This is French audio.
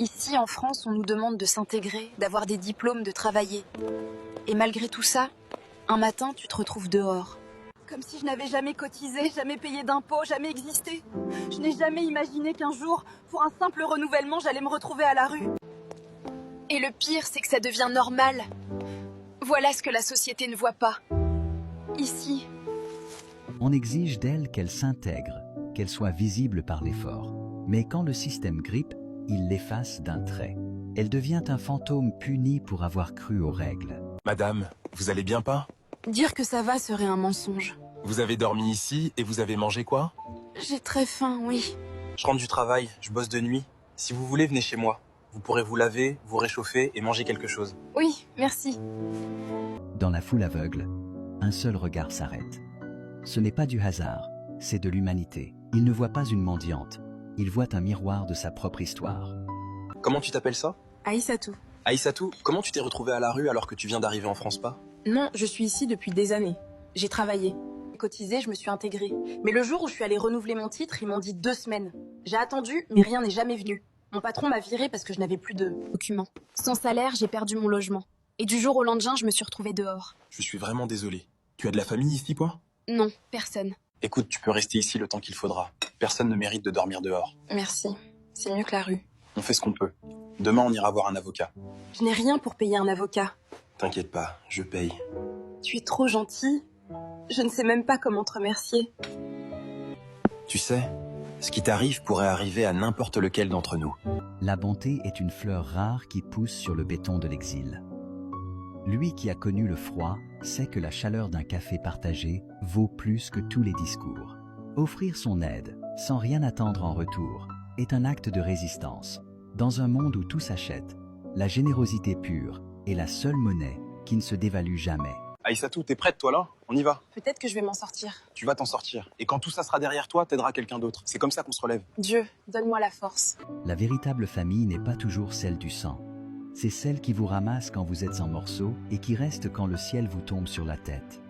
Ici, en France, on nous demande de s'intégrer, d'avoir des diplômes, de travailler. Et malgré tout ça, un matin, tu te retrouves dehors. Comme si je n'avais jamais cotisé, jamais payé d'impôts, jamais existé. Je n'ai jamais imaginé qu'un jour, pour un simple renouvellement, j'allais me retrouver à la rue. Et le pire, c'est que ça devient normal. Voilà ce que la société ne voit pas. Ici. On exige d'elle qu'elle s'intègre, qu'elle soit visible par l'effort. Mais quand le système grippe, il l'efface d'un trait. Elle devient un fantôme puni pour avoir cru aux règles. Madame, vous allez bien pas? Dire que ça va serait un mensonge. Vous avez dormi ici et vous avez mangé quoi? J'ai très faim, oui. Je rentre du travail, je bosse de nuit. Si vous voulez, venez chez moi. Vous pourrez vous laver, vous réchauffer et manger quelque chose. Oui, merci. Dans la foule aveugle, un seul regard s'arrête. Ce n'est pas du hasard, c'est de l'humanité. Il ne voit pas une mendiante, il voit un miroir de sa propre histoire. Comment tu t'appelles ça? Aïssatou. Aïssatou, comment tu t'es retrouvée à la rue alors que tu viens d'arriver en France pas? Non, je suis ici depuis des années. J'ai travaillé. J'ai cotisé, je me suis intégrée. Mais le jour où je suis allée renouveler mon titre, ils m'ont dit 2 semaines. J'ai attendu, mais rien n'est jamais venu. Mon patron m'a virée parce que je n'avais plus de documents. Sans salaire, j'ai perdu mon logement. Et du jour au lendemain, je me suis retrouvée dehors. Je suis vraiment désolé. Tu as de la famille ici, quoi? Non, personne. Écoute, tu peux rester ici le temps qu'il faudra. Personne ne mérite de dormir dehors. Merci. C'est mieux que la rue. On fait ce qu'on peut. Demain, on ira voir un avocat. Je n'ai rien pour payer un avocat. T'inquiète pas, je paye. Tu es trop gentil. Je ne sais même pas comment te remercier. Tu sais, ce qui t'arrive pourrait arriver à n'importe lequel d'entre nous. La bonté est une fleur rare qui pousse sur le béton de l'exil. Lui qui a connu le froid sait que la chaleur d'un café partagé vaut plus que tous les discours. Offrir son aide, sans rien attendre en retour, est un acte de résistance. Dans un monde où tout s'achète, la générosité pure est la seule monnaie qui ne se dévalue jamais. Aïssatou, t'es prête toi là? On y va. Peut-être que je vais m'en sortir. Tu vas t'en sortir. Et quand tout ça sera derrière toi, t'aideras quelqu'un d'autre. C'est comme ça qu'on se relève. Dieu, donne-moi la force. La véritable famille n'est pas toujours celle du sang. C'est celle qui vous ramasse quand vous êtes en morceaux et qui reste quand le ciel vous tombe sur la tête.